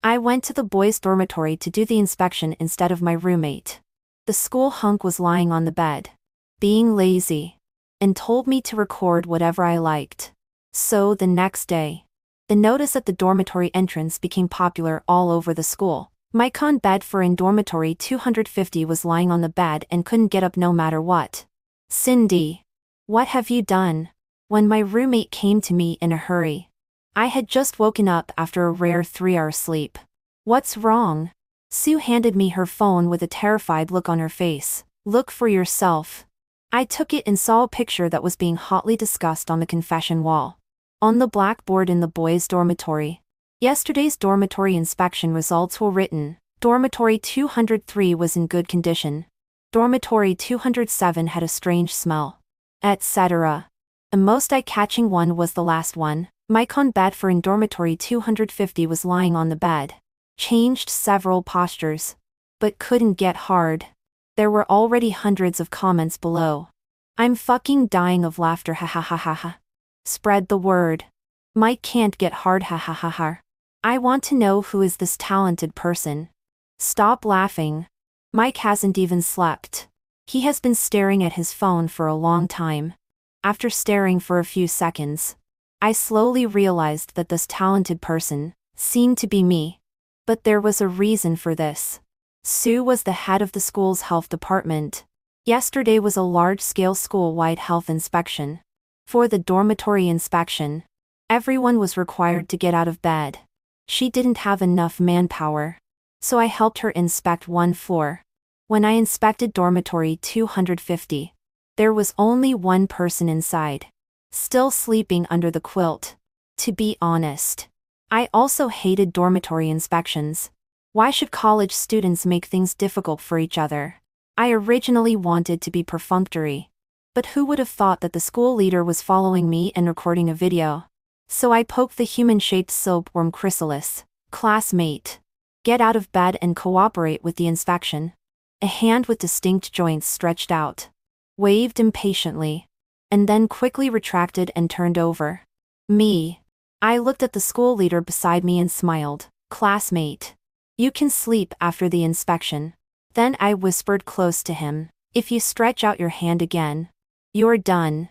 I went to the boys' dormitory to do the inspection instead of my roommate. The school hunk was lying on the bed, being lazy, and told me to record whatever I liked. So the next day, the notice at the dormitory entrance became popular all over the school. My bed for in dormitory 250 was lying on the bed and couldn't get up no matter what. Cindy, what have you done? When my roommate came to me in a hurry. I had just woken up after a rare 3-hour sleep. What's wrong? Sue handed me her phone with a terrified look on her face. Look for yourself. I took it and saw a picture that was being hotly discussed on the confession wall. On the blackboard in the boys' dormitory. Yesterday's dormitory inspection results were written. Dormitory 203 was in good condition. Dormitory 207 had a strange smell. Etc. The most eye-catching one was the last one. My bed for in dormitory 250 was lying on the bed. Changed several postures, but couldn't get hard. There were already hundreds of comments below. I'm fucking dying of laughter, ha ha ha ha ha. Spread the word. Mike can't get hard, ha ha ha ha. I want to know who is this talented person. Stop laughing. Mike hasn't even slept. He has been staring at his phone for a long time. After staring for a few seconds, I slowly realized that this talented person seemed to be me. But there was a reason for this. Sue was the head of the school's health department. Yesterday was a large-scale school-wide health inspection. For the dormitory inspection, everyone was required to get out of bed. She didn't have enough manpower, so I helped her inspect one floor. When I inspected dormitory 250, there was only one person inside, still sleeping under the quilt. To be honest, I also hated dormitory inspections. Why should college students make things difficult for each other? I originally wanted to be perfunctory. But who would have thought that the school leader was following me and recording a video? So I poked the human-shaped silkworm chrysalis. Classmate, get out of bed and cooperate with the inspection. A hand with distinct joints stretched out, waved impatiently, and then quickly retracted and turned over. Me. I looked at the school leader beside me and smiled. Classmate, you can sleep after the inspection. Then I whispered close to him, if you stretch out your hand again, you're done.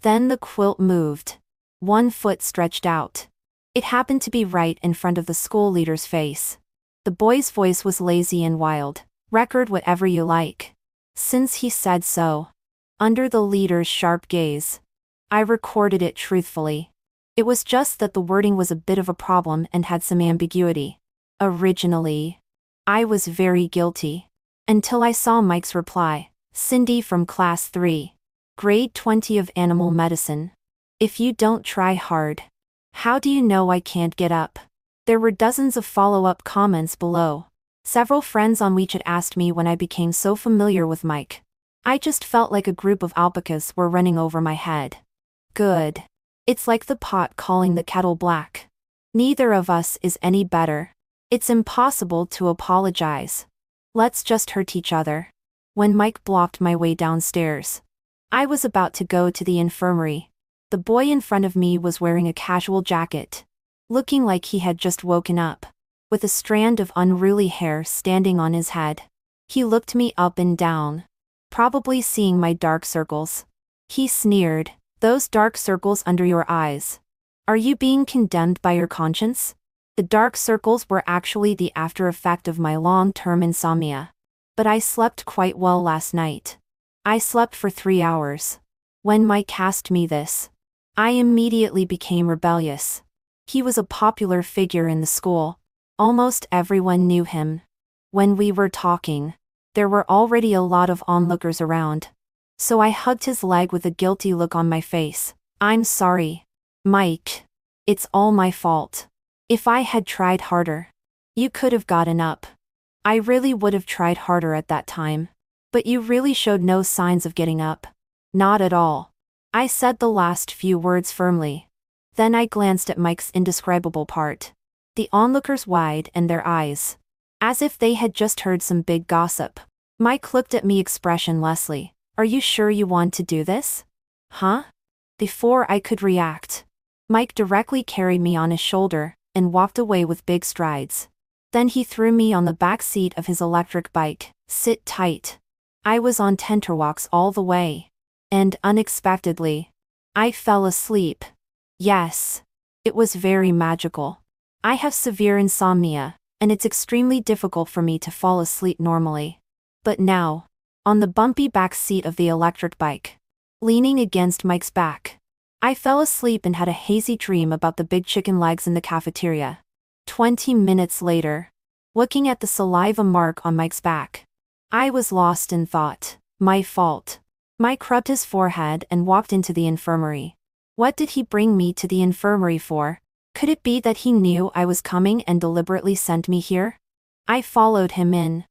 Then the quilt moved. One foot stretched out. It happened to be right in front of the school leader's face. The boy's voice was lazy and wild. Record whatever you like. Since he said so. Under the leader's sharp gaze, I recorded it truthfully. It was just that the wording was a bit of a problem and had some ambiguity. Originally, I was very guilty. Until I saw Mike's reply. Cindy from Class 3. Grade 20 of Animal Medicine. If you don't try hard, how do you know I can't get up? There were dozens of follow-up comments below. Several friends on WeChat asked me when I became so familiar with Mike. I just felt like a group of alpacas were running over my head. Good. It's like the pot calling the kettle black. Neither of us is any better. It's impossible to apologize. Let's just hurt each other. When Mike blocked my way downstairs, I was about to go to the infirmary. The boy in front of me was wearing a casual jacket, looking like he had just woken up, with a strand of unruly hair standing on his head. He looked me up and down, probably seeing my dark circles. He sneered, those dark circles under your eyes. Are you being condemned by your conscience? The dark circles were actually the after effect of my long-term insomnia. But I slept quite well last night. I slept for 3 hours. When Mike asked me this, I immediately became rebellious. He was a popular figure in the school. Almost everyone knew him. When we were talking, there were already a lot of onlookers around. So I hugged his leg with a guilty look on my face. I'm sorry, Mike. It's all my fault. If I had tried harder, you could have gotten up. I really would have tried harder at that time. But you really showed no signs of getting up. Not at all. I said the last few words firmly. Then I glanced at Mike's indescribable part. The onlookers wide and their eyes, as if they had just heard some big gossip. Mike looked at me expressionlessly. Are you sure you want to do this? Huh? Before I could react, Mike directly carried me on his shoulder and walked away with big strides. Then he threw me on the back seat of his electric bike. Sit tight. I was on tenterhooks all the way. And unexpectedly, I fell asleep. Yes. It was very magical. I have severe insomnia, and it's extremely difficult for me to fall asleep normally. But now, on the bumpy back seat of the electric bike, leaning against Mike's back, I fell asleep and had a hazy dream about the big chicken legs in the cafeteria. 20 minutes later, looking at the saliva mark on Mike's back, I was lost in thought. My fault. Mike rubbed his forehead and walked into the infirmary. What did he bring me to the infirmary for? Could it be that he knew I was coming and deliberately sent me here? I followed him in,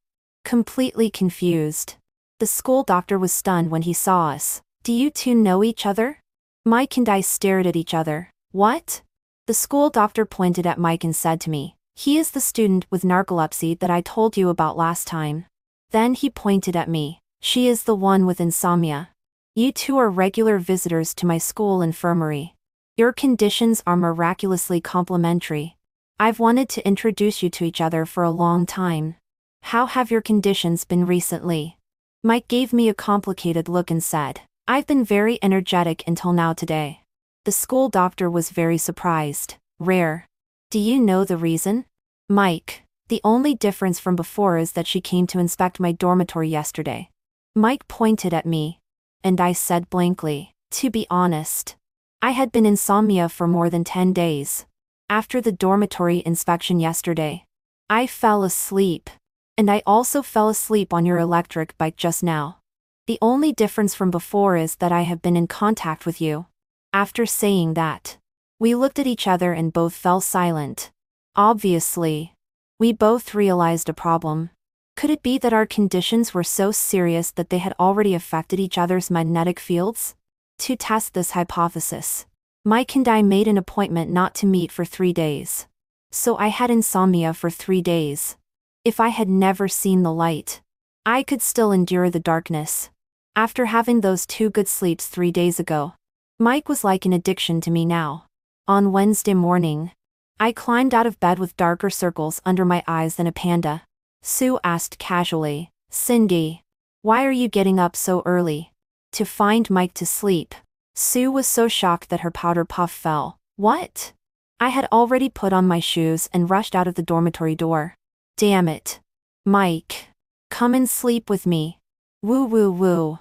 completely confused. The school doctor was stunned when he saw us. Do you two know each other? Mike and I stared at each other. What? The school doctor pointed at Mike and said to me, he is the student with narcolepsy that I told you about last time. Then he pointed at me. She is the one with insomnia. You two are regular visitors to my school infirmary. Your conditions are miraculously complementary. I've wanted to introduce you to each other for a long time. How have your conditions been recently? Mike gave me a complicated look and said, I've been very energetic until now today. The school doctor was very surprised. Rare. Do you know the reason? Mike, the only difference from before is that she came to inspect my dormitory yesterday. Mike pointed at me, and I said blankly, to be honest, I had been insomnia for more than 10 days. After the dormitory inspection yesterday, I fell asleep. And I also fell asleep on your electric bike just now. The only difference from before is that I have been in contact with you. After saying that, we looked at each other and both fell silent. Obviously, we both realized a problem. Could it be that our conditions were so serious that they had already affected each other's magnetic fields? To test this hypothesis, Mike and I made an appointment not to meet for 3 days. So I had insomnia for 3 days. If I had never seen the light, I could still endure the darkness. After having those 2 good sleeps 3 days ago, Mike was like an addiction to me now. On Wednesday morning, I climbed out of bed with darker circles under my eyes than a panda. Sue asked casually, Cindy, why are you getting up so early? To find Mike to sleep. Sue was so shocked that her powder puff fell. What? I had already put on my shoes and rushed out of the dormitory door. Damn it. Mike. Come and sleep with me. Woo woo woo.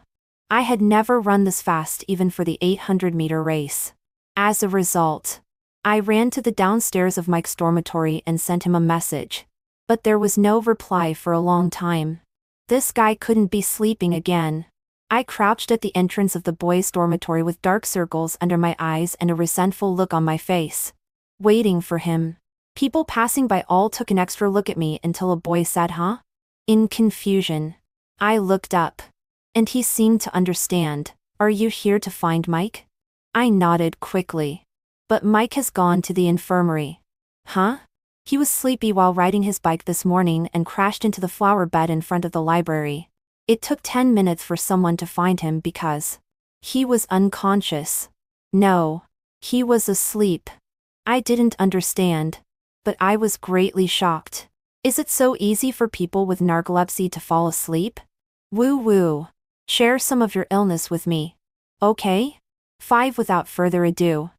I had never run this fast even for the 800-meter race. As a result, I ran to the downstairs of Mike's dormitory and sent him a message. But there was no reply for a long time. This guy couldn't be sleeping again. I crouched at the entrance of the boys' dormitory with dark circles under my eyes and a resentful look on my face, waiting for him. People passing by all took an extra look at me until a boy said, huh? In confusion, I looked up, and he seemed to understand. Are you here to find Mike? I nodded quickly. But Mike has gone to the infirmary. Huh? He was sleepy while riding his bike this morning and crashed into the flower bed in front of the library. It took 10 minutes for someone to find him because he was unconscious. No, he was asleep. I didn't understand, but I was greatly shocked. Is it so easy for people with narcolepsy to fall asleep? Woo woo. Share some of your illness with me. Okay? 5. Without further ado,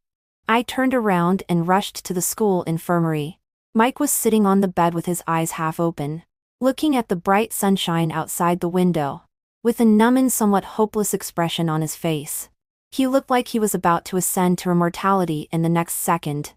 I turned around and rushed to the school infirmary. Mike was sitting on the bed with his eyes half open, looking at the bright sunshine outside the window, with a numb and somewhat hopeless expression on his face. He looked like he was about to ascend to immortality in the next second.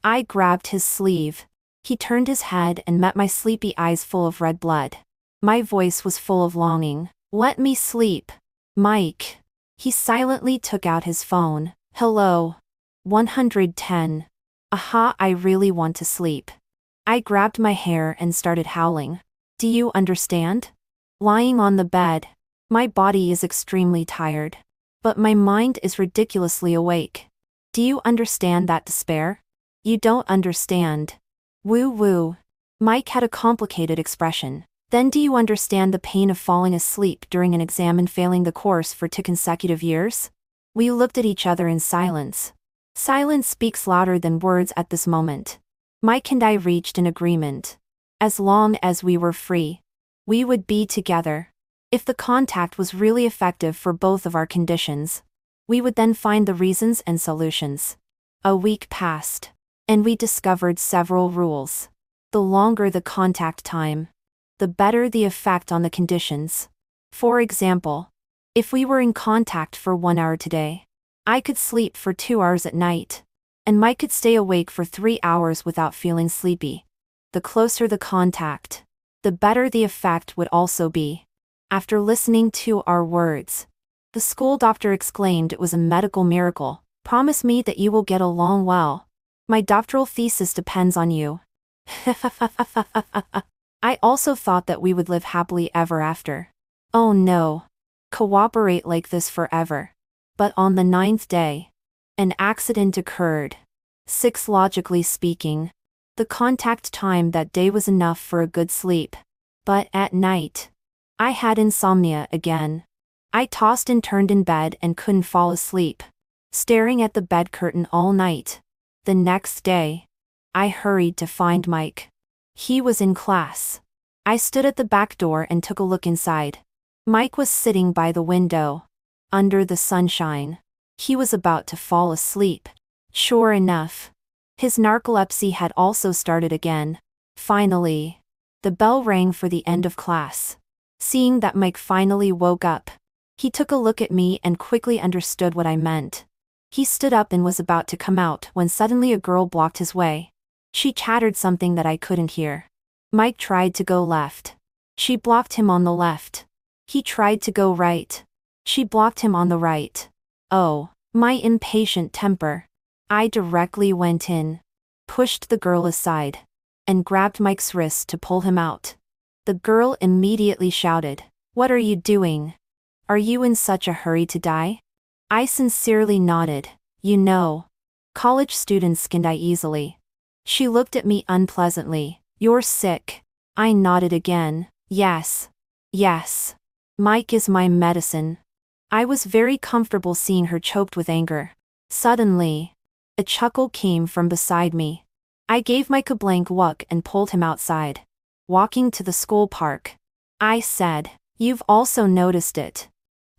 I grabbed his sleeve. He turned his head and met my sleepy eyes full of red blood. My voice was full of longing. Let me sleep. Mike. He silently took out his phone. Hello. 110. Aha, I really want to sleep. I grabbed my hair and started howling. Do you understand? Lying on the bed, my body is extremely tired, but my mind is ridiculously awake. Do you understand that despair? You don't understand. Woo woo. Mike had a complicated expression. Then do you understand the pain of falling asleep during an exam and failing the course for 2 consecutive years? We looked at each other in silence. Silence speaks louder than words at this moment. Mike and I reached an agreement. As long as we were free, we would be together. If the contact was really effective for both of our conditions, we would then find the reasons and solutions. A week passed, and we discovered several rules. The longer the contact time, the better the effect on the conditions. For example, if we were in contact for 1 hour today, I could sleep for 2 hours at night, and Mike could stay awake for 3 hours without feeling sleepy. The closer the contact, the better the effect would also be. After listening to our words, the school doctor exclaimed it was a medical miracle. Promise me that you will get along well. My doctoral thesis depends on you. I also thought that we would live happily ever after. Oh no. Cooperate like this forever. But on the 9th day, an accident occurred. 6 logically speaking, the contact time that day was enough for a good sleep. But at night, I had insomnia again. I tossed and turned in bed and couldn't fall asleep, staring at the bed curtain all night. The next day, I hurried to find Mike. He was in class. I stood at the back door and took a look inside. Mike was sitting by the window, under the sunshine. He was about to fall asleep. Sure enough, his narcolepsy had also started again. Finally, the bell rang for the end of class. Seeing that Mike finally woke up, he took a look at me and quickly understood what I meant. He stood up and was about to come out when suddenly a girl blocked his way. She chattered something that I couldn't hear. Mike tried to go left. She blocked him on the left. He tried to go right. She blocked him on the right. Oh, my impatient temper. I directly went in, pushed the girl aside, and grabbed Mike's wrist to pull him out. The girl immediately shouted, "What are you doing? Are you in such a hurry to die?" I sincerely nodded. You know, college students can die easily. She looked at me unpleasantly. You're sick. I nodded again. Yes. Yes. Mike is my medicine. I was very comfortable seeing her choked with anger. Suddenly, a chuckle came from beside me. I gave Mike a blank look and pulled him outside. Walking to the school park, I said, "You've also noticed it,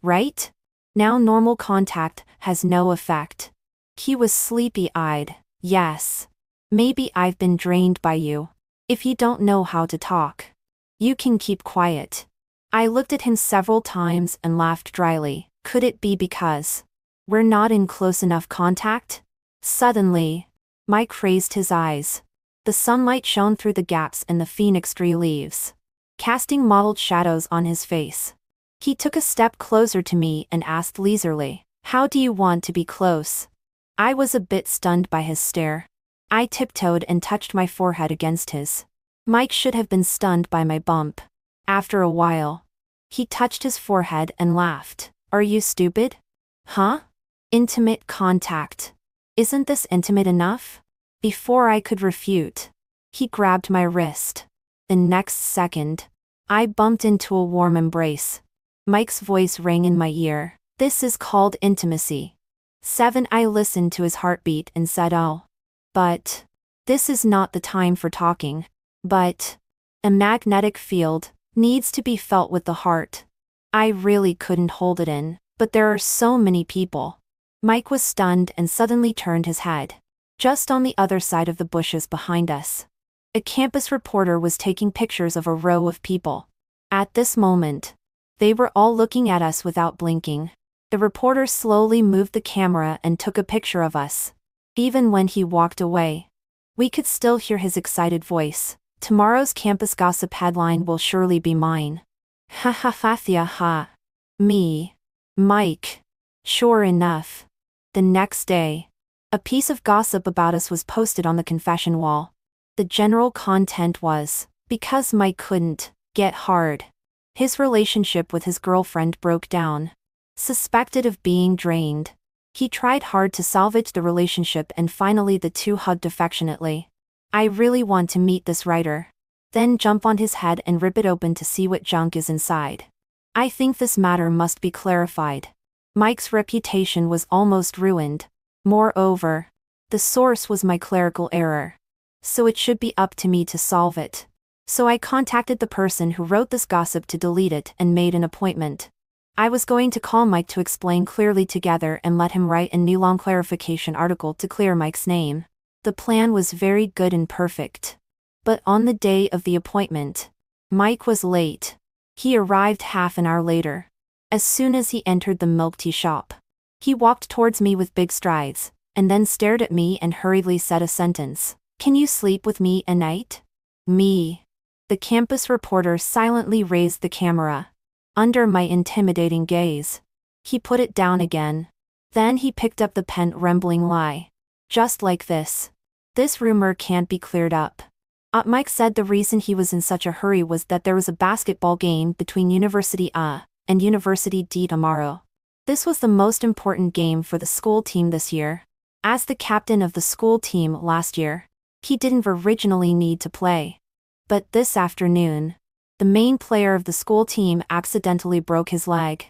right? Now normal contact has no effect." He was sleepy-eyed. Yes. Maybe I've been drained by you. If you don't know how to talk, you can keep quiet. I looked at him several times and laughed dryly. Could it be because we're not in close enough contact? Suddenly, Mike raised his eyes. The sunlight shone through the gaps in the phoenix tree leaves, casting mottled shadows on his face. He took a step closer to me and asked leisurely, "How do you want to be close?" I was a bit stunned by his stare. I tiptoed and touched my forehead against his. Mike should have been stunned by my bump. After a while, he touched his forehead and laughed. "Are you stupid? Huh? Intimate contact. Isn't this intimate enough?" Before I could refute, he grabbed my wrist. The next second, I bumped into a warm embrace. Mike's voice rang in my ear. "This is called intimacy." 7. I listened to his heartbeat and said, "Oh. But this is not the time for talking." But a magnetic field needs to be felt with the heart. I really couldn't hold it in, but there are so many people. Mike was stunned and suddenly turned his head. Just on the other side of the bushes behind us, a campus reporter was taking pictures of a row of people. At this moment, they were all looking at us without blinking. The reporter slowly moved the camera and took a picture of us. Even when he walked away, we could still hear his excited voice. "Tomorrow's campus gossip headline will surely be mine." Ha ha ha ha ha. Me. Mike. Sure enough, the next day, a piece of gossip about us was posted on the confession wall. The general content was, because Mike couldn't get hard, his relationship with his girlfriend broke down. Suspected of being drained, he tried hard to salvage the relationship and finally the two hugged affectionately. I really want to meet this writer. Then jump on his head and rip it open to see what junk is inside. I think this matter must be clarified. Mike's reputation was almost ruined. Moreover, the source was my clerical error, so it should be up to me to solve it. So I contacted the person who wrote this gossip to delete it and made an appointment. I was going to call Mike to explain clearly together and let him write a new long clarification article to clear Mike's name. The plan was very good and perfect. But on the day of the appointment, Mike was late. He arrived half an hour later. As soon as he entered the milk tea shop, he walked towards me with big strides, and then stared at me and hurriedly said a sentence. "Can you sleep with me a night?" Me. The campus reporter silently raised the camera. Under my intimidating gaze, he put it down again. Then he picked up the pen, rambling lie. Just like this. This rumor can't be cleared up. Mike said the reason he was in such a hurry was that there was a basketball game between University A and University D tomorrow. This was the most important game for the school team this year. As the captain of the school team last year, he didn't originally need to play. But this afternoon, the main player of the school team accidentally broke his leg.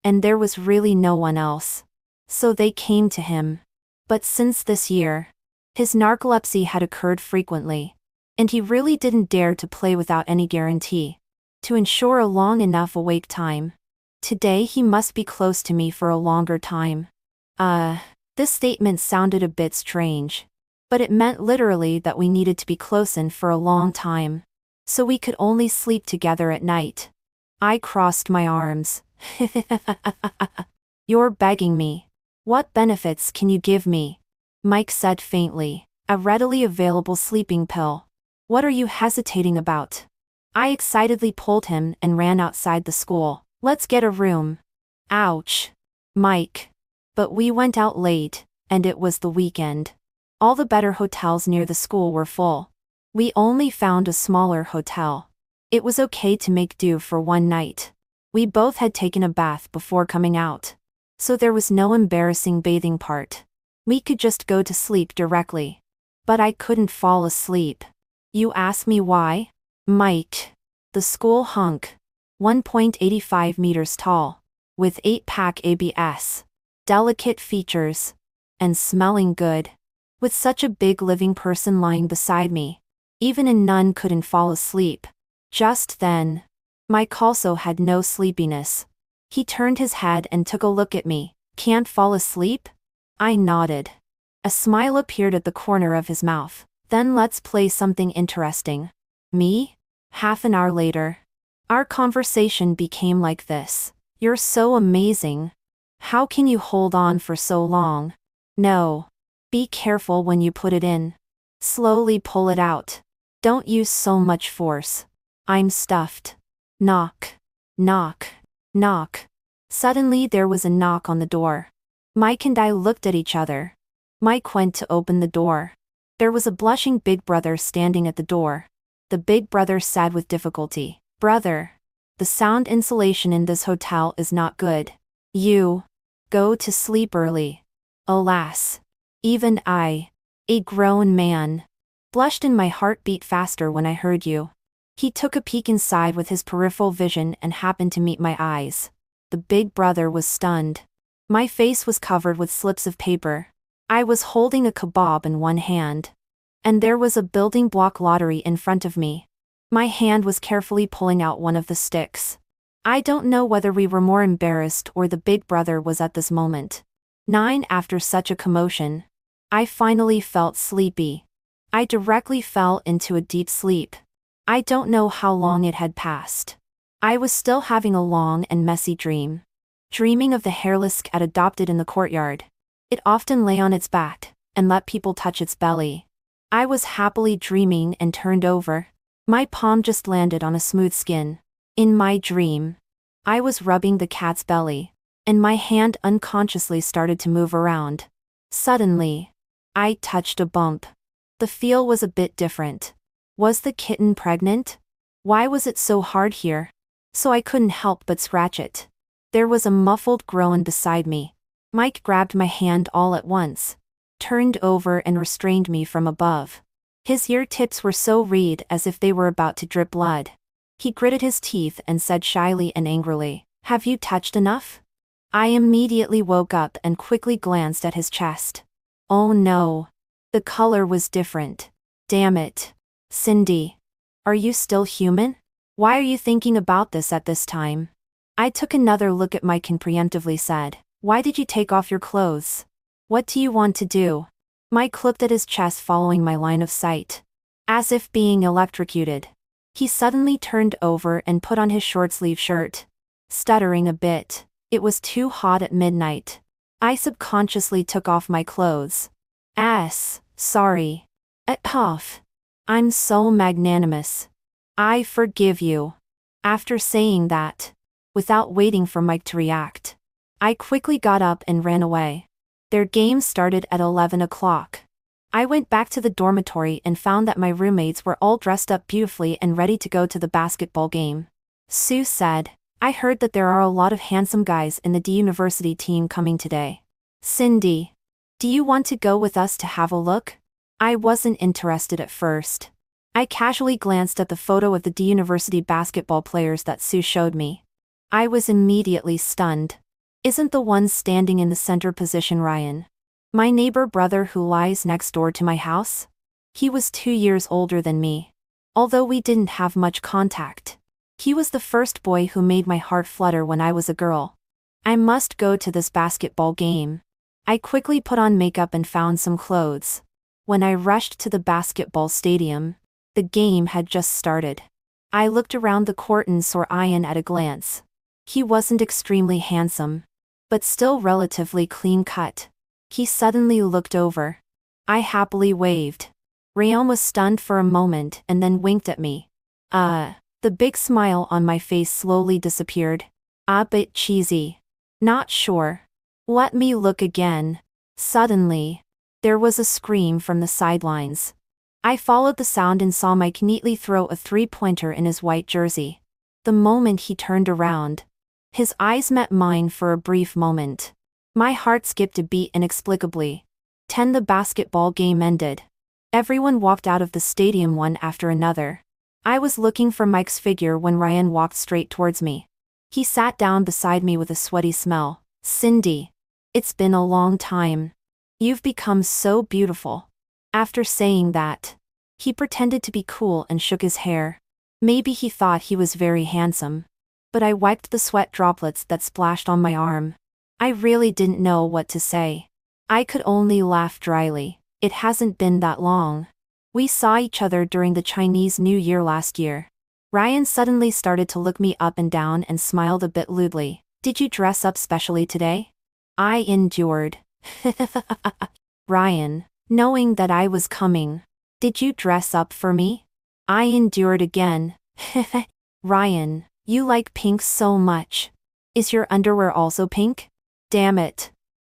And there was really no one else. So they came to him. But since this year, his narcolepsy had occurred frequently. And he really didn't dare to play without any guarantee. To ensure a long enough awake time. Today he must be close to me for a longer time. This statement sounded a bit strange. But it meant literally that we needed to be close in for a long time. So we could only sleep together at night. I crossed my arms. "You're begging me. What benefits can you give me?" Mike said faintly. "A readily available sleeping pill. What are you hesitating about?" I excitedly pulled him and ran outside the school. "Let's get a room." Ouch. Mike. But we went out late, and it was the weekend. All the better hotels near the school were full. We only found a smaller hotel. It was okay to make do for one night. We both had taken a bath before coming out. So there was no embarrassing bathing part. We could just go to sleep directly. But I couldn't fall asleep. You ask me why? Mike. The school hunk. 1.85 meters tall. With 8-pack ABS. Delicate features. And smelling good. With such a big living person lying beside me. Even a nun couldn't fall asleep. Just then, Mike also had no sleepiness. He turned his head and took a look at me. "Can't fall asleep?" I nodded. A smile appeared at the corner of his mouth. "Then let's play something interesting." Me? Half an hour later. Our conversation became like this. "You're so amazing. How can you hold on for so long?" "No. Be careful when you put it in. Slowly pull it out. Don't use so much force. I'm stuffed." Knock. Knock. Knock. Suddenly there was a knock on the door. Mike and I looked at each other. Mike went to open the door. There was a blushing big brother standing at the door. The big brother said with difficulty, "Brother, the sound insulation in this hotel is not good. You go to sleep early." Alas. Even I, a grown man, blushed and my heart beat faster when I heard you. He took a peek inside with his peripheral vision and happened to meet my eyes. The big brother was stunned. My face was covered with slips of paper. I was holding a kebab in one hand. And there was a building block lottery in front of me. My hand was carefully pulling out one of the sticks. I don't know whether we were more embarrassed or the big brother was at this moment. 9 after such a commotion. I finally felt sleepy. I directly fell into a deep sleep. I don't know how long it had passed. I was still having a long and messy dream. Dreaming of the hairless cat adopted in the courtyard. It often lay on its back, and let people touch its belly. I was happily dreaming and turned over. My palm just landed on a smooth skin. In my dream, I was rubbing the cat's belly, and my hand unconsciously started to move around. Suddenly, I touched a bump. The feel was a bit different. Was the kitten pregnant? Why was it so hard here? So I couldn't help but scratch it. There was a muffled groan beside me. Mike grabbed my hand all at once, turned over and restrained me from above. His ear tips were so red as if they were about to drip blood. He gritted his teeth and said shyly and angrily, "Have you touched enough?" I immediately woke up and quickly glanced at his chest. Oh no. The color was different. Damn it. Cindy. Are you still human? Why are you thinking about this at this time? I took another look at Mike and preemptively said, Why did you take off your clothes? What do you want to do? Mike looked at his chest following my line of sight. As if being electrocuted. He suddenly turned over and put on his short-sleeve shirt. Stuttering a bit, it was too hot at midnight. I subconsciously took off my clothes. Sorry. Off. I'm so magnanimous. I forgive you. After saying that, without waiting for Mike to react, I quickly got up and ran away. Their game started at 11 o'clock. I went back to the dormitory and found that my roommates were all dressed up beautifully and ready to go to the basketball game. Sue said, I heard that there are a lot of handsome guys in the D University team coming today. Cindy, do you want to go with us to have a look? I wasn't interested at first. I casually glanced at the photo of the D University basketball players that Sue showed me. I was immediately stunned. Isn't the one standing in the center position Ryan? My neighbor brother who lies next door to my house? He was 2 years older than me. Although we didn't have much contact. He was the first boy who made my heart flutter when I was a girl. I must go to this basketball game. I quickly put on makeup and found some clothes. When I rushed to the basketball stadium, the game had just started. I looked around the court and saw Ryan at a glance. He wasn't extremely handsome, but still relatively clean-cut. He suddenly looked over. I happily waved. Ryan was stunned for a moment and then winked at me. The big smile on my face slowly disappeared. A bit cheesy. Not sure. Let me look again. Suddenly, there was a scream from the sidelines. I followed the sound and saw Mike neatly throw a three-pointer in his white jersey. The moment he turned around, his eyes met mine for a brief moment. My heart skipped a beat inexplicably. The basketball game ended. Everyone walked out of the stadium one after another. I was looking for Mike's figure when Ryan walked straight towards me. He sat down beside me with a sweaty smell. Cindy. It's been a long time. You've become so beautiful. After saying that, he pretended to be cool and shook his hair. Maybe he thought he was very handsome. But I wiped the sweat droplets that splashed on my arm. I really didn't know what to say. I could only laugh dryly. It hasn't been that long. We saw each other during the Chinese New Year last year. Ryan suddenly started to look me up and down and smiled a bit lewdly. Did you dress up specially today? I endured. Ryan, knowing that I was coming. Did you dress up for me? I endured again. Ryan, you like pink so much. Is your underwear also pink? Damn it.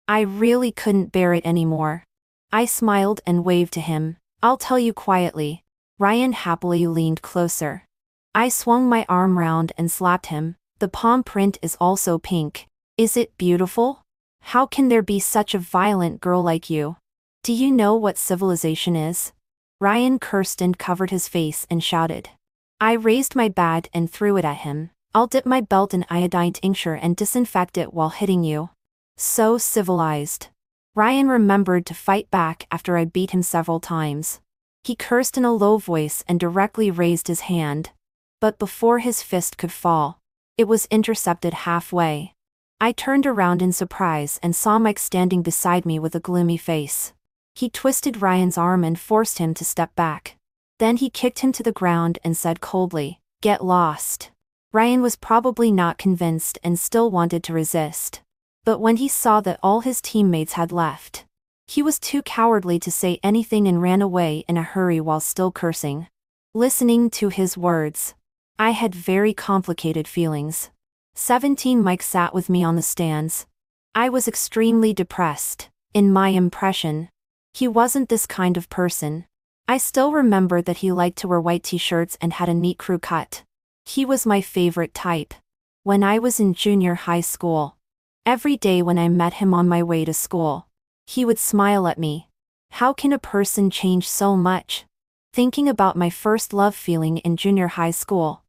I really couldn't bear it anymore. I smiled and waved to him. I'll tell you quietly. Ryan happily leaned closer. I swung my arm round and slapped him. The palm print is also pink. Is it beautiful? How can there be such a violent girl like you? Do you know what civilization is? Ryan cursed and covered his face and shouted. I raised my bat and threw it at him. I'll dip my belt in iodine tincture and disinfect it while hitting you. So civilized. Ryan remembered to fight back after I beat him several times. He cursed in a low voice and directly raised his hand. But before his fist could fall, it was intercepted halfway. I turned around in surprise and saw Mike standing beside me with a gloomy face. He twisted Ryan's arm and forced him to step back. Then he kicked him to the ground and said coldly, "Get lost." Ryan was probably not convinced and still wanted to resist. But when he saw that all his teammates had left, he was too cowardly to say anything and ran away in a hurry while still cursing. Listening to his words, I had very complicated feelings. 17 Mike sat with me on the stands. I was extremely depressed. In my impression, he wasn't this kind of person. I still remember that he liked to wear white t-shirts and had a neat crew cut. He was my favorite type. When I was in junior high school, every day when I met him on my way to school, he would smile at me. How can a person change so much? Thinking about my first love feeling in junior high school,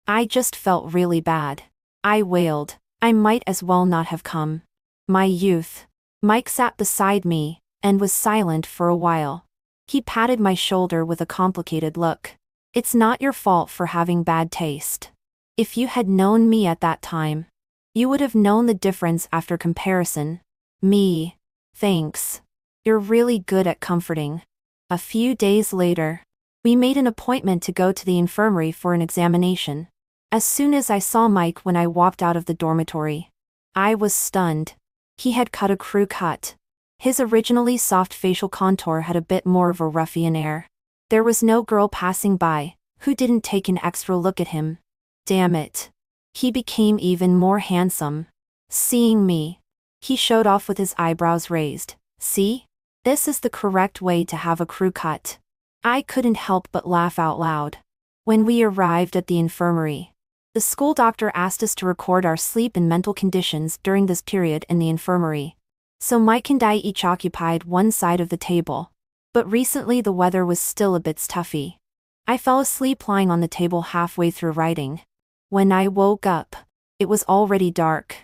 I just felt really bad. I wailed. I might as well not have come. My youth. Mike sat beside me, and was silent for a while. He patted my shoulder with a complicated look. It's not your fault for having bad taste. If you had known me at that time, you would have known the difference after comparison. Me. Thanks. You're really good at comforting. A few days later, we made an appointment to go to the infirmary for an examination. As soon as I saw Mike when I walked out of the dormitory, I was stunned. He had cut a crew cut. His originally soft facial contour had a bit more of a ruffian air. There was no girl passing by who didn't take an extra look at him. Damn it. He became even more handsome. Seeing me, he showed off with his eyebrows raised. See? This is the correct way to have a crew cut. I couldn't help but laugh out loud. When we arrived at the infirmary, the school doctor asked us to record our sleep and mental conditions during this period in the infirmary. So Mike and I each occupied one side of the table. But recently the weather was still a bit stuffy. I fell asleep lying on the table halfway through writing. When I woke up, it was already dark.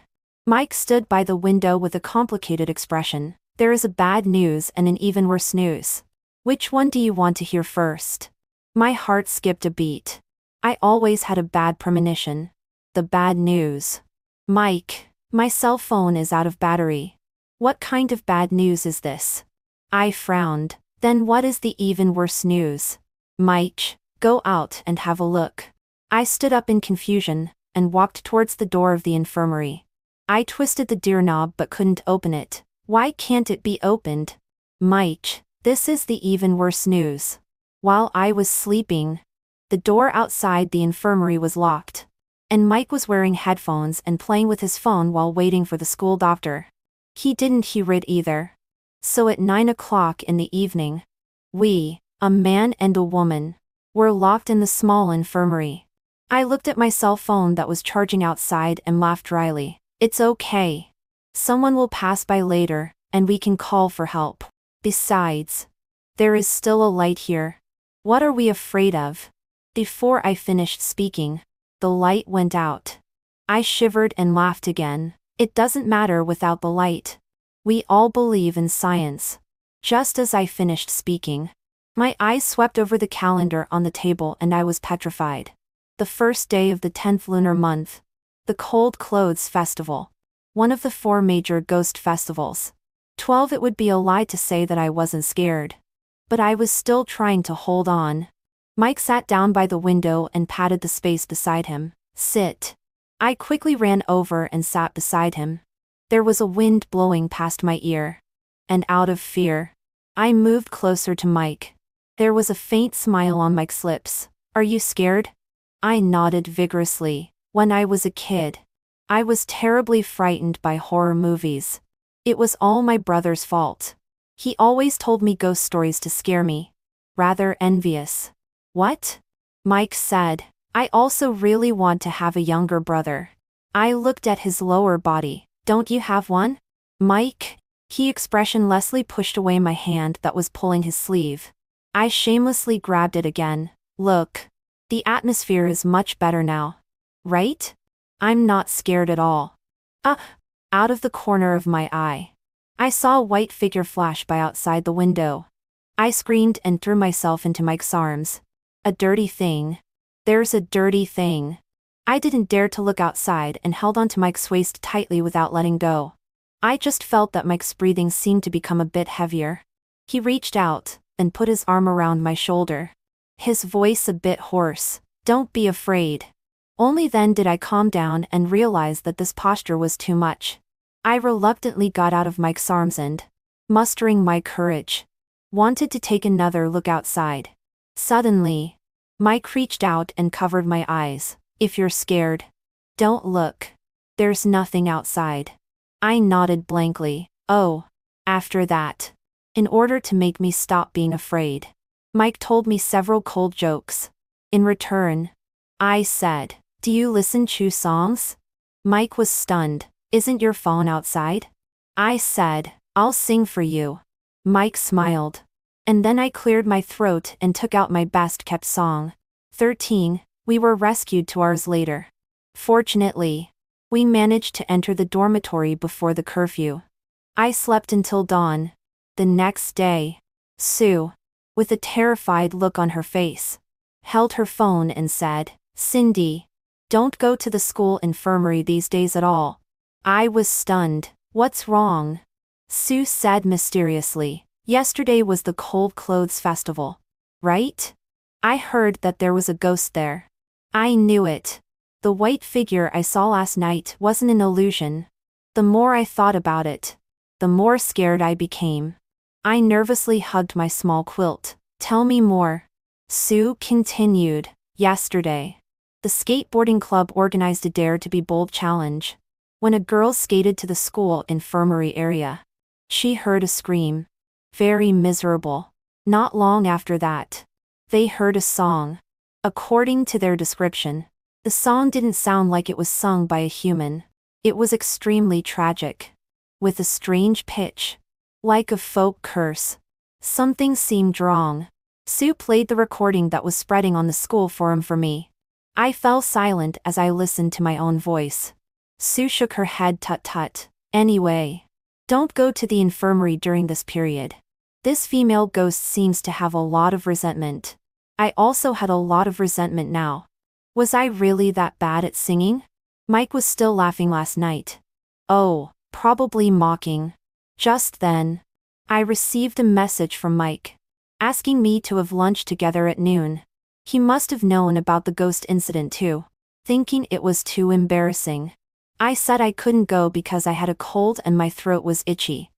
Mike stood by the window with a complicated expression. There is a bad news and an even worse news. Which one do you want to hear first? My heart skipped a beat. I always had a bad premonition. The bad news. Mike, my cell phone is out of battery. What kind of bad news is this? I frowned. Then what is the even worse news? Mike, go out and have a look. I stood up in confusion and walked towards the door of the infirmary. I twisted the doorknob but couldn't open it. Why can't it be opened? Mike, this is the even worse news. While I was sleeping, the door outside the infirmary was locked, and Mike was wearing headphones and playing with his phone while waiting for the school doctor. He didn't hear it either. So at 9 o'clock in the evening, we, a man and a woman, were locked in the small infirmary. I looked at my cell phone that was charging outside and laughed dryly. It's okay. Someone will pass by later, and we can call for help. Besides, there is still a light here. What are we afraid of? Before I finished speaking, the light went out. I shivered and laughed again. It doesn't matter without the light. We all believe in science. Just as I finished speaking, my eyes swept over the calendar on the table and I was petrified. The first day of the 10th lunar month. The Cold Clothes Festival. One of the 4 major ghost festivals. 12. It would be a lie to say that I wasn't scared. But I was still trying to hold on. Mike sat down by the window and patted the space beside him. Sit. I quickly ran over and sat beside him. There was a wind blowing past my ear. And out of fear, I moved closer to Mike. There was a faint smile on Mike's lips. Are you scared? I nodded vigorously. When I was a kid, I was terribly frightened by horror movies. It was all my brother's fault. He always told me ghost stories to scare me. Rather envious. What? Mike said. I also really want to have a younger brother. I looked at his lower body. Don't you have one? Mike? He expressionlessly pushed away my hand that was pulling his sleeve. I shamelessly grabbed it again. Look. The atmosphere is much better now. Right? I'm not scared at all. Out of the corner of my eye, I saw a white figure flash by outside the window. I screamed and threw myself into Mike's arms. A dirty thing. There's a dirty thing. I didn't dare to look outside and held onto Mike's waist tightly without letting go. I just felt that Mike's breathing seemed to become a bit heavier. He reached out and put his arm around my shoulder. His voice a bit hoarse. Don't be afraid. Only then did I calm down and realize that this posture was too much. I reluctantly got out of Mike's arms and, mustering my courage, wanted to take another look outside. Suddenly, Mike reached out and covered my eyes. If you're scared, don't look. There's nothing outside. I nodded blankly. Oh. After that, in order to make me stop being afraid, Mike told me several cold jokes. In return, I said, do you listen to songs? Mike was stunned. Isn't your phone outside? I said, I'll sing for you. Mike smiled. And then I cleared my throat and took out my best-kept song. 13. We were rescued 2 hours later. Fortunately, we managed to enter the dormitory before the curfew. I slept until dawn. The next day, Sue, with a terrified look on her face, held her phone and said, "Cindy, don't go to the school infirmary these days at all." I was stunned. "What's wrong?" Sue said mysteriously, "Yesterday was the Cold Clothes Festival. Right? I heard that there was a ghost there." I knew it. The white figure I saw last night wasn't an illusion. The more I thought about it, the more scared I became. I nervously hugged my small quilt. "Tell me more." Sue continued, "Yesterday, the skateboarding club organized a Dare to be Bold challenge. When a girl skated to the school infirmary area, she heard a scream. Very miserable. Not long after that, they heard a song. According to their description, the song didn't sound like it was sung by a human. It was extremely tragic, with a strange pitch, like a folk curse. Something seemed wrong." Sue played the recording that was spreading on the school forum for me. I fell silent as I listened to my own voice. Sue shook her head. "Tut. Anyway, don't go to the infirmary during this period. This female ghost seems to have a lot of resentment." I also had a lot of resentment now. Was I really that bad at singing? Mike was still laughing last night. Oh, probably mocking. Just then, I received a message from Mike, asking me to have lunch together at noon. He must have known about the ghost incident too, thinking it was too embarrassing. I said I couldn't go because I had a cold and my throat was itchy.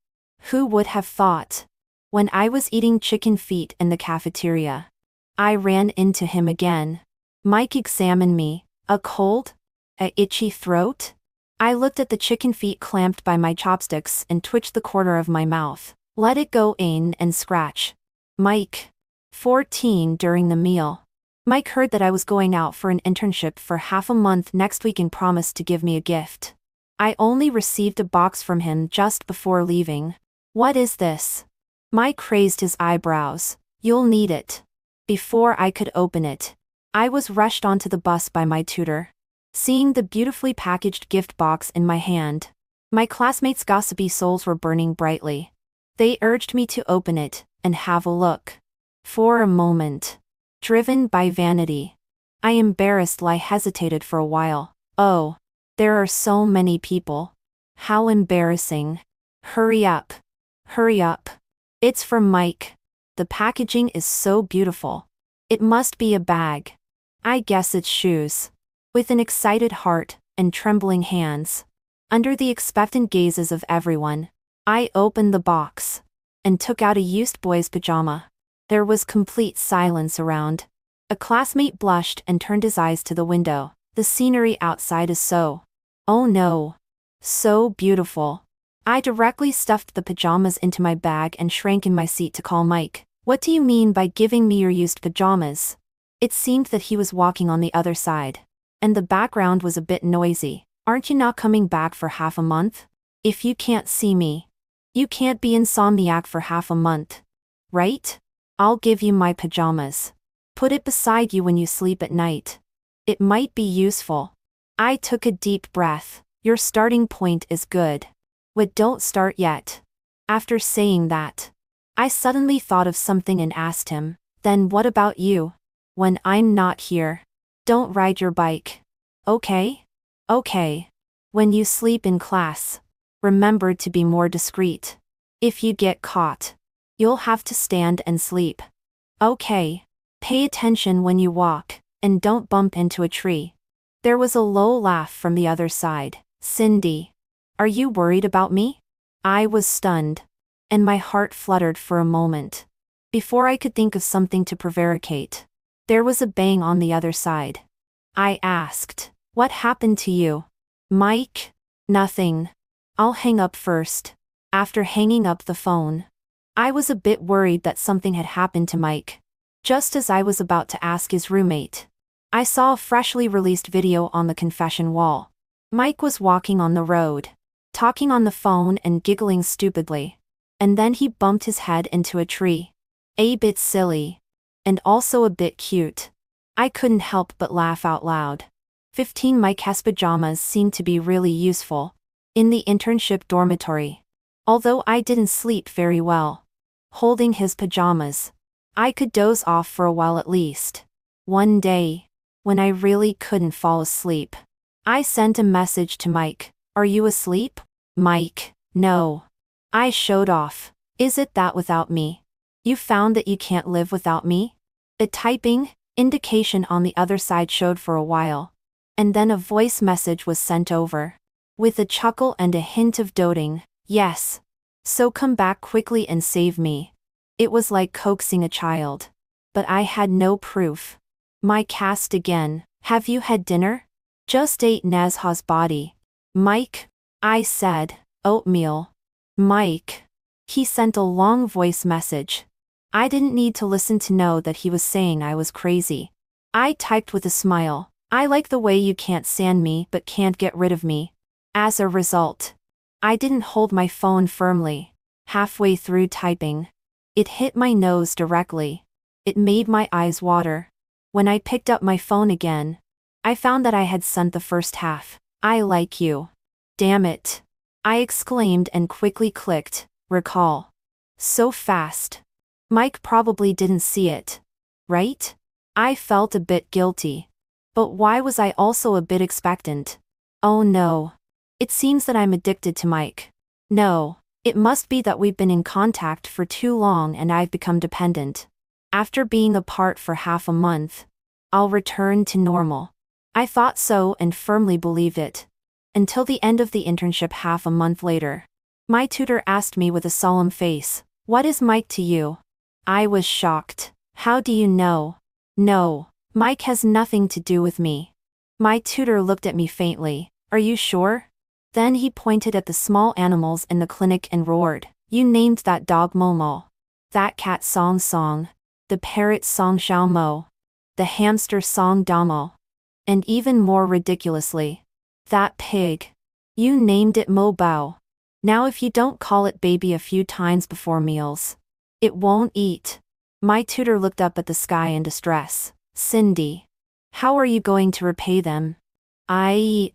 Who would have thought? When I was eating chicken feet in the cafeteria, I ran into him again. Mike examined me. "A cold? A itchy throat?" I looked at the chicken feet clamped by my chopsticks and twitched the corner of my mouth. "Let it go in and scratch." Mike. 14 during the meal. Mike heard that I was going out for an internship for half a month next week and promised to give me a gift. I only received a box from him just before leaving. "What is this?" Mike raised his eyebrows. "You'll need it." Before I could open it, I was rushed onto the bus by my tutor. Seeing the beautifully packaged gift box in my hand, my classmates' gossipy souls were burning brightly. They urged me to open it and have a look. For a moment, driven by vanity, I embarrassedly hesitated for a while. Oh, there are so many people. How embarrassing. Hurry up. Hurry up. It's from Mike. The packaging is so beautiful. It must be a bag. I guess it's shoes. With an excited heart and trembling hands, under the expectant gazes of everyone, I opened the box and took out a used boy's pajama. There was complete silence around. A classmate blushed and turned his eyes to the window. "The scenery outside is so, oh no, so beautiful." I directly stuffed the pajamas into my bag and shrank in my seat to call Mike. "What do you mean by giving me your used pajamas?" It seemed that he was walking on the other side, and the background was a bit noisy. "Aren't you not coming back for half a month? If you can't see me, you can't be insomniac for half a month, right? I'll give you my pajamas. Put it beside you when you sleep at night. It might be useful." I took a deep breath. "Your starting point is good. But don't start yet." After saying that, I suddenly thought of something and asked him, "Then what about you? When I'm not here, don't ride your bike. Okay? Okay. When you sleep in class, remember to be more discreet. If you get caught, you'll have to stand and sleep. Okay. Pay attention when you walk, and don't bump into a tree." There was a low laugh from the other side. "Cindy, are you worried about me?" I was stunned, and my heart fluttered for a moment. Before I could think of something to prevaricate, there was a bang on the other side. I asked, "What happened to you?" "Mike?" "Nothing. I'll hang up first." After hanging up the phone, I was a bit worried that something had happened to Mike. Just as I was about to ask his roommate, I saw a freshly released video on the confession wall. Mike was walking on the road, talking on the phone and giggling stupidly. And then he bumped his head into a tree. A bit silly. And also a bit cute. I couldn't help but laugh out loud. 15 Mike's pajamas seemed to be really useful in the internship dormitory. Although I didn't sleep very well, holding his pajamas, I could doze off for a while at least. One day, when I really couldn't fall asleep, I sent a message to Mike. Are you asleep? Mike, no. I showed off. Is it that without me? You found that you can't live without me? The typing indication on the other side showed for a while. And then a voice message was sent over. With a chuckle and a hint of doting, yes. So come back quickly and save me. It was like coaxing a child. But I had no proof. Mike asked again, have you had dinner? Just ate Nazha's body. Mike? I said, oatmeal. Mike. He sent a long voice message. I didn't need to listen to know that he was saying I was crazy. I typed with a smile, I like the way you can't stand me but can't get rid of me. As a result, I didn't hold my phone firmly. Halfway through typing, it hit my nose directly. It made my eyes water. When I picked up my phone again, I found that I had sent the first half. I like you. Damn it. I exclaimed and quickly clicked, recall. So fast. Mike probably didn't see it. Right? I felt a bit guilty. But why was I also a bit expectant? Oh no. It seems that I'm addicted to Mike. No, it must be that we've been in contact for too long and I've become dependent. After being apart for half a month, I'll return to normal. I thought so and firmly believed it. Until the end of the internship half a month later. My tutor asked me with a solemn face, what is Mike to you? I was shocked. How do you know? No, Mike has nothing to do with me. My tutor looked at me faintly. Are you sure? Then he pointed at the small animals in the clinic and roared, you named that dog Momo. That cat Song Song. The parrot Song Xiao Mo. The hamster Song Damo. And even more ridiculously, that pig. You named it Mo Bao. Now if you don't call it baby a few times before meals, it won't eat. My tutor looked up at the sky in distress. Cindy. How are you going to repay them? I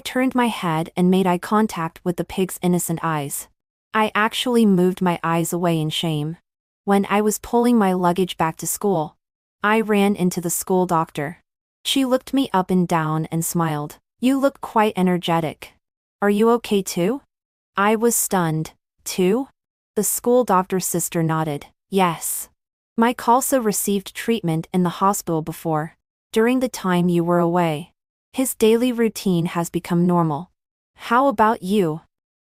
turned my head and made eye contact with the pig's innocent eyes. I actually moved my eyes away in shame. When I was pulling my luggage back to school, I ran into the school doctor. She looked me up and down and smiled. You look quite energetic. Are you okay too? I was stunned. Too? The school doctor's sister nodded. Yes. Mike also received treatment in the hospital before. During the time you were away. His daily routine has become normal. How about you?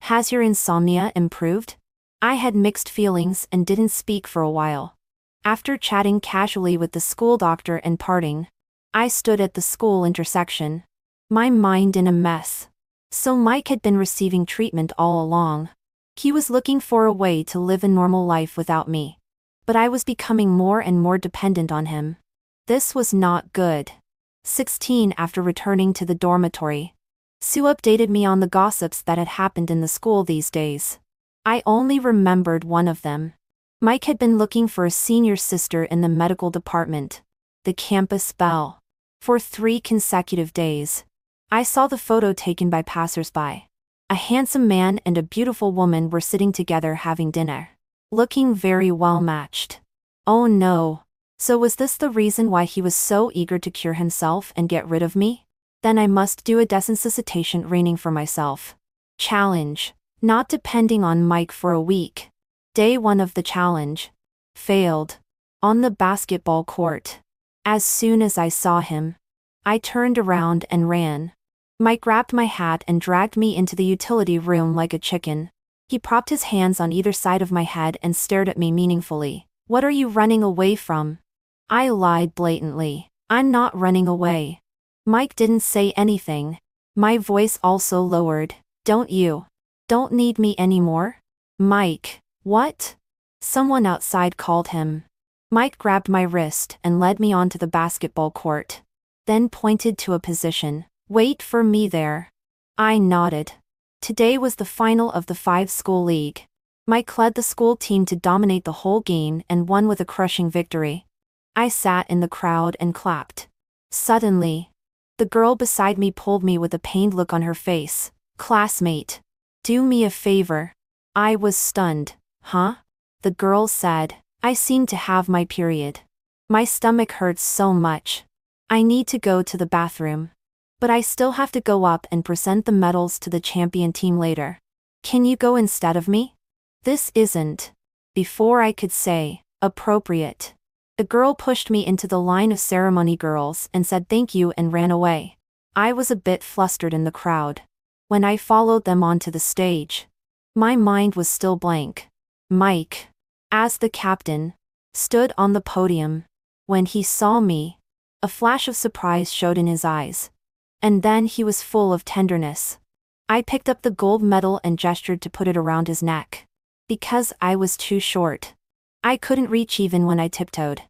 Has your insomnia improved? I had mixed feelings and didn't speak for a while. After chatting casually with the school doctor and parting, I stood at the school intersection. My mind in a mess. So Mike had been receiving treatment all along. He was looking for a way to live a normal life without me. But I was becoming more and more dependent on him. This was not good. 16 After returning to the dormitory, Sue updated me on the gossips that had happened in the school these days. I only remembered one of them. Mike had been looking for a senior sister in the medical department, the campus belle, for 3 consecutive days. I saw the photo taken by passers-by. A handsome man and a beautiful woman were sitting together having dinner, looking very well matched. Oh no. So was this the reason why he was so eager to cure himself and get rid of me? Then I must do a desensitization training for myself. Challenge. Not depending on Mike for a week. Day 1 of the challenge. Failed. On the basketball court. As soon as I saw him, I turned around and ran. Mike grabbed my hat and dragged me into the utility room like a chicken. He propped his hands on either side of my head and stared at me meaningfully. What are you running away from? I lied blatantly. I'm not running away. Mike didn't say anything. My voice also lowered. Don't need me anymore? Mike. What? Someone outside called him. Mike grabbed my wrist and led me onto the basketball court. Then pointed to a position. Wait for me there. I nodded. Today was the final of the 5-school league. Mike led the school team to dominate the whole game and won with a crushing victory. I sat in the crowd and clapped. Suddenly, the girl beside me pulled me with a pained look on her face. Classmate. Do me a favor. I was stunned. Huh? The girl said. I seem to have my period. My stomach hurts so much. I need to go to the bathroom. But I still have to go up and present the medals to the champion team later. Can you go instead of me? This isn't, before I could say, appropriate. The girl pushed me into the line of ceremony girls and said thank you and ran away. I was a bit flustered in the crowd. When I followed them onto the stage, my mind was still blank. Mike, as the captain, stood on the podium. When he saw me, a flash of surprise showed in his eyes. And then he was full of tenderness. I picked up the gold medal and gestured to put it around his neck. Because I was too short. I couldn't reach even when I tiptoed.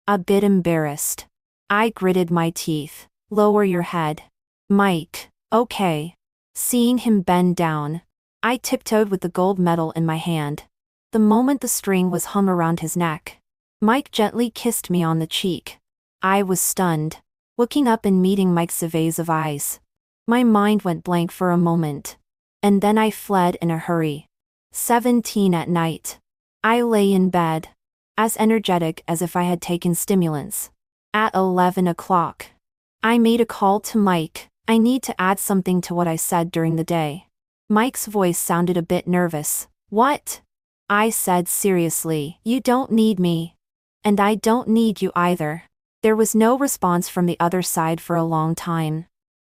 A bit embarrassed. I gritted my teeth. Lower your head. Mike, okay. Seeing him bend down, I tiptoed with the gold medal in my hand. The moment the string was hung around his neck, Mike gently kissed me on the cheek. I was stunned, looking up and meeting Mike's evasive eyes. My mind went blank for a moment. And then I fled in a hurry. 17 at night. I lay in bed, as energetic as if I had taken stimulants. At 11 o'clock, I made a call to Mike. I need to add something to what I said during the day. Mike's voice sounded a bit nervous. What? I said seriously, you don't need me. And I don't need you either. There was no response from the other side for a long time.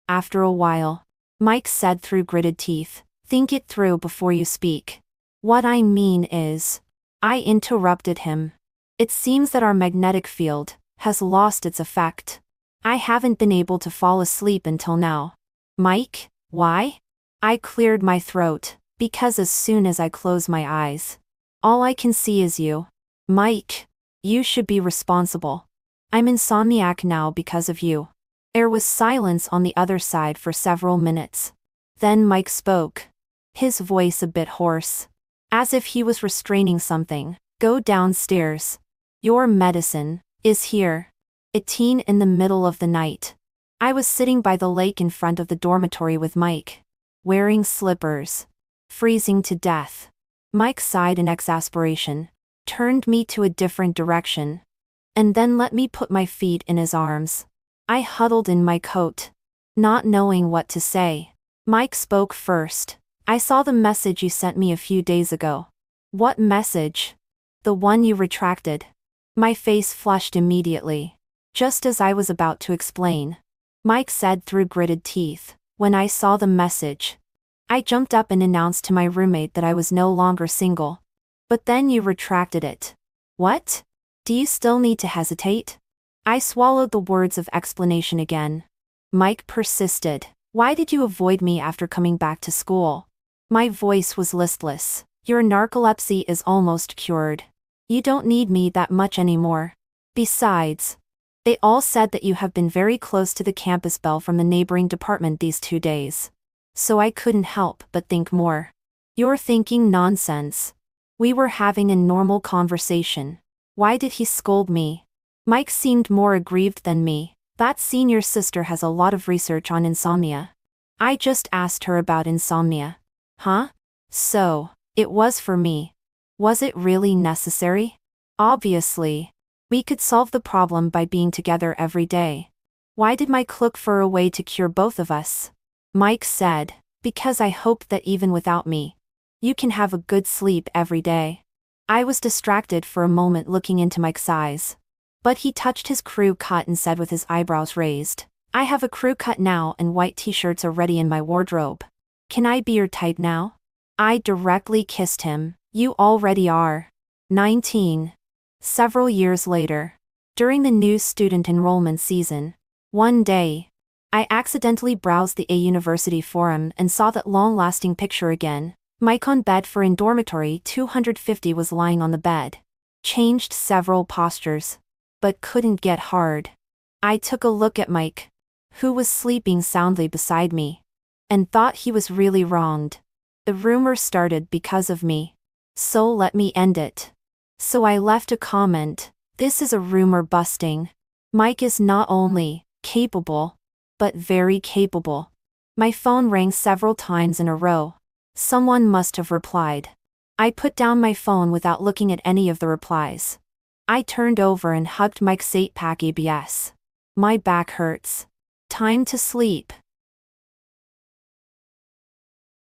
After a while, Mike said through gritted teeth, think it through before you speak. What I mean is, I interrupted him. It seems that our magnetic field has lost its effect. I haven't been able to fall asleep until now. Mike, why? I cleared my throat, because as soon as I close my eyes, all I can see is you. Mike, you should be responsible. I'm insomniac now because of you. There was silence on the other side for several minutes. Then Mike spoke. His voice a bit hoarse, as if he was restraining something. Go downstairs. Your medicine is here. 18 in the middle of the night. I was sitting by the lake in front of the dormitory with Mike, wearing slippers, freezing to death. Mike sighed in exasperation, turned me to a different direction, and then let me put my feet in his arms. I huddled in my coat, not knowing what to say. Mike spoke first. I saw the message you sent me a few days ago. What message? The one you retracted. My face flushed immediately. Just as I was about to explain, Mike said through gritted teeth, when I saw the message, I jumped up and announced to my roommate that I was no longer single. But then you retracted it. What? Do you still need to hesitate? I swallowed the words of explanation again. Mike persisted. Why did you avoid me after coming back to school? My voice was listless. Your narcolepsy is almost cured. You don't need me that much anymore. Besides, they all said that you have been very close to the campus bell from the neighboring department these 2 days. So I couldn't help but think more. You're thinking nonsense. We were having a normal conversation. Why did he scold me? Mike seemed more aggrieved than me. That senior sister has a lot of research on insomnia. I just asked her about insomnia. Huh? So, it was for me. Was it really necessary? Obviously. We could solve the problem by being together every day. Why did Mike look for a way to cure both of us? Mike said, because I hoped that even without me, you can have a good sleep every day. I was distracted for a moment looking into Mike's eyes. But he touched his crew cut and said with his eyebrows raised, I have a crew cut now and white t-shirts are ready in my wardrobe. Can I be your type now? I directly kissed him. You already are. 19. Several years later, during the new student enrollment season, one day, I accidentally browsed the A University forum and saw that long-lasting picture again. Mike on bed for in dormitory 250 was lying on the bed. Changed several postures, but couldn't get hard. I took a look at Mike, who was sleeping soundly beside me, and thought he was really wronged. The rumor started because of me. So let me end it. So I left a comment. This is a rumor busting. Mike is not only capable, but very capable. My phone rang several times in a row. Someone must have replied. I put down my phone without looking at any of the replies. I turned over and hugged Mike Sate Pack ABS. My back hurts. Time to sleep.